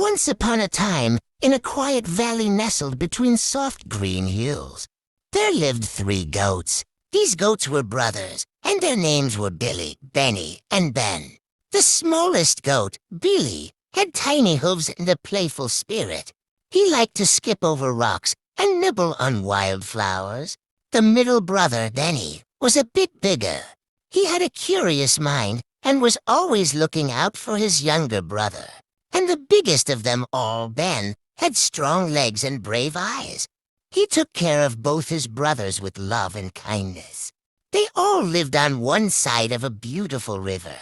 Once upon a time, in a quiet valley nestled between soft green hills, there lived 3 goats. These goats were brothers, and their names were Billy, Benny, and Ben. The smallest goat, Billy, had tiny hooves and a playful spirit. He liked to skip over rocks and nibble on wildflowers. The middle brother, Benny, was a bit bigger. He had a curious mind and was always looking out for his younger brother. And the biggest of them all, Ben, had strong legs and brave eyes. He took care of both his brothers with love and kindness. They all lived on one side of a beautiful river,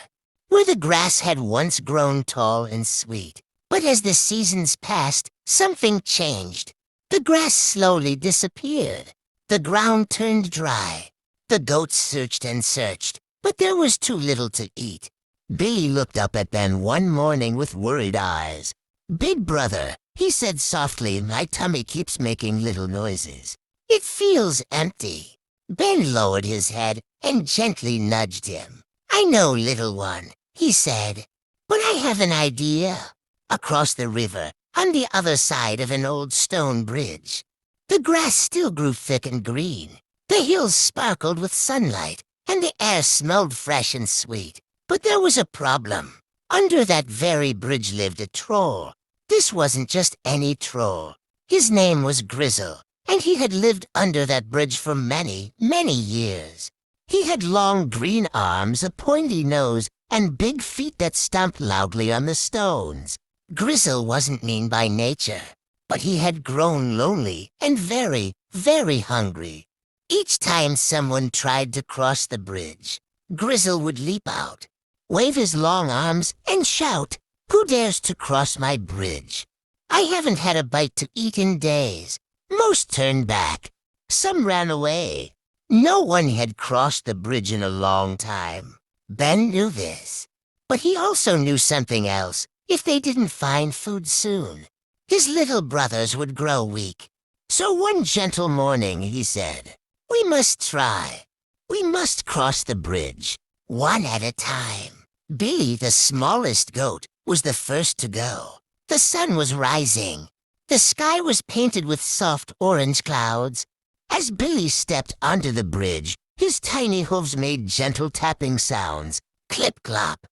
where the grass had once grown tall and sweet. But as the seasons passed, something changed. The grass slowly disappeared. The ground turned dry. The goats searched and searched, but there was too little to eat. Billy looked up at Ben one morning with worried eyes. "Big brother," he said softly, "my tummy keeps making little noises. It feels empty." Ben lowered his head and gently nudged him. "I know, little one," he said, "but I have an idea." Across the river, on the other side of an old stone bridge, the grass still grew thick and green. The hills sparkled with sunlight, and the air smelled fresh and sweet. But there was a problem. Under that very bridge lived a troll. This wasn't just any troll. His name was Grizzle, and he had lived under that bridge for many, many years. He had long green arms, a pointy nose, and big feet that stomped loudly on the stones. Grizzle wasn't mean by nature, but he had grown lonely and very, very hungry. Each time someone tried to cross the bridge, Grizzle would leap out, wave his long arms, and shout, "Who dares to cross my bridge? I haven't had a bite to eat in days." Most turned back. Some ran away. No one had crossed the bridge in a long time. Ben knew this. But he also knew something else. If they didn't find food soon, his little brothers would grow weak. So one gentle morning he said, "We must try. We must cross the bridge, one at a time." Billy, the smallest goat, was the first to go. The sun was rising. The sky was painted with soft orange clouds. As Billy stepped onto the bridge, his tiny hooves made gentle tapping sounds. Clip-clop,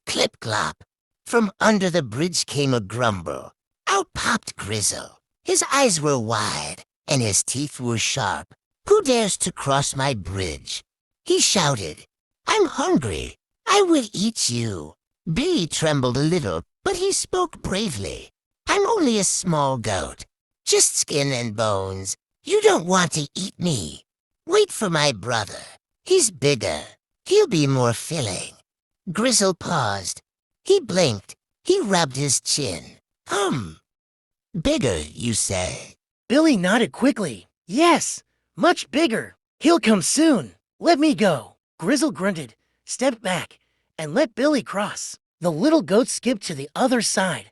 clip-clop. From under the bridge came a grumble. Out popped Grizzle. His eyes were wide, and his teeth were sharp. "Who dares to cross my bridge?" he shouted. "I'm hungry. I will eat you." Billy trembled a little, but he spoke bravely. "I'm only a small goat, just skin and bones. You don't want to eat me. Wait for my brother. He's bigger. He'll be more filling." Grizzle paused. He blinked. He rubbed his chin. Bigger, you say?" Billy nodded quickly. "Yes, much bigger. He'll come soon. Let me go." Grizzle grunted, stepped back, and let Billy cross. The little goat skipped to the other side,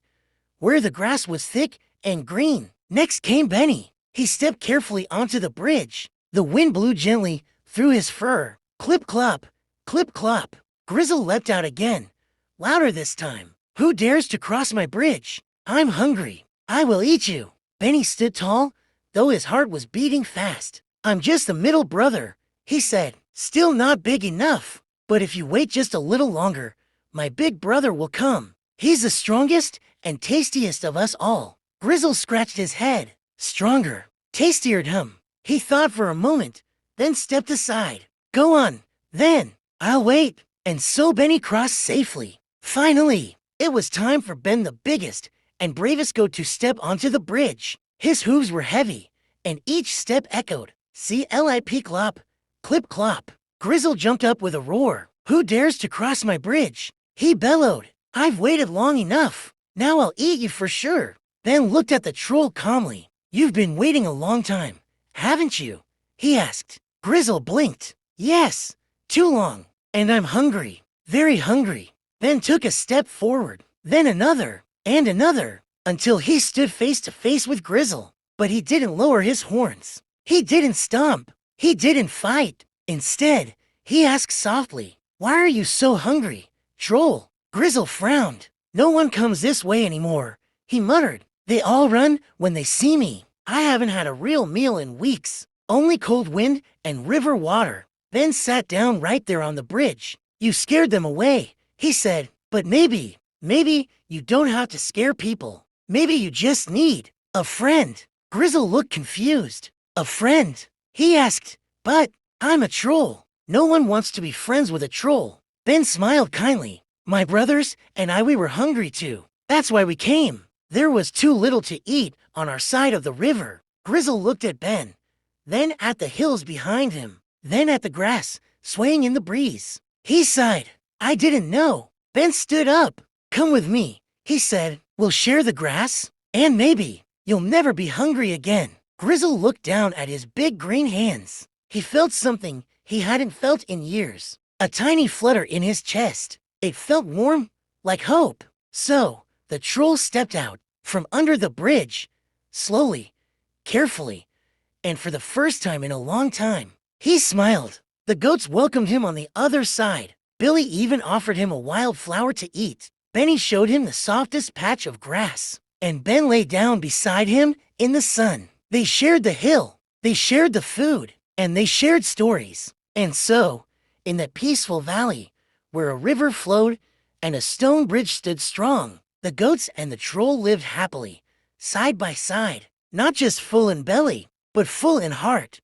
where the grass was thick and green. Next came Benny. He stepped carefully onto the bridge. The wind blew gently through his fur. Clip-clop, clip-clop. Grizzle leapt out again, louder this time. "Who dares to cross my bridge? I'm hungry. I will eat you." Benny stood tall, though his heart was beating fast. "I'm just the middle brother," he said. "Still not big enough. But if you wait just a little longer, my big brother will come. He's the strongest and tastiest of us all." Grizzle scratched his head. Stronger, tastier him. He thought for a moment, then stepped aside. "Go on, then. I'll wait." And so Benny crossed safely. Finally, it was time for Ben, the biggest and bravest goat, to step onto the bridge. His hooves were heavy, and each step echoed, "Clip-clop, clip-clop." Grizzle jumped up with a roar. "Who dares to cross my bridge?" he bellowed. "I've waited long enough. Now I'll eat you for sure." Ben looked at the troll calmly. "You've been waiting a long time, haven't you?" he asked. Grizzle blinked. "Yes, too long. And I'm hungry, very hungry." Ben took a step forward, then another, and another, until he stood face to face with Grizzle. But he didn't lower his horns. He didn't stomp. He didn't fight. Instead, he asked softly, "Why are you so hungry, troll?" Grizzle frowned. "No one comes this way anymore, he muttered. They all run when they see me. I haven't had a real meal in weeks. Only cold wind and river water. Ben sat down right there on the bridge. You scared them away, he said. But maybe you don't have to scare people. Maybe you just need a friend. Grizzle looked confused. A friend? He asked. But I'm a troll. No one wants to be friends with a troll. Ben smiled kindly. My brothers and I, we were hungry too. That's why we came. There was too little to eat on our side of the river. Grizzle looked at Ben, then at the hills behind him, then at the grass swaying in the breeze. He sighed. I didn't know. Ben stood up. Come with me, he said. We'll share the grass, and maybe you'll never be hungry again. Grizzle looked down at his big green hands. He felt something he hadn't felt in years. A tiny flutter in his chest. It felt warm, like hope. So, the troll stepped out from under the bridge, slowly, carefully, and for the first time in a long time. He smiled. The goats welcomed him on the other side. Billy even offered him a wild flower to eat. Benny showed him the softest patch of grass, and Ben lay down beside him in the sun. They shared the hill, they shared the food, and they shared stories. And so, in that peaceful valley, where a river flowed and a stone bridge stood strong, the goats and the troll lived happily, side by side, not just full in belly, but full in heart.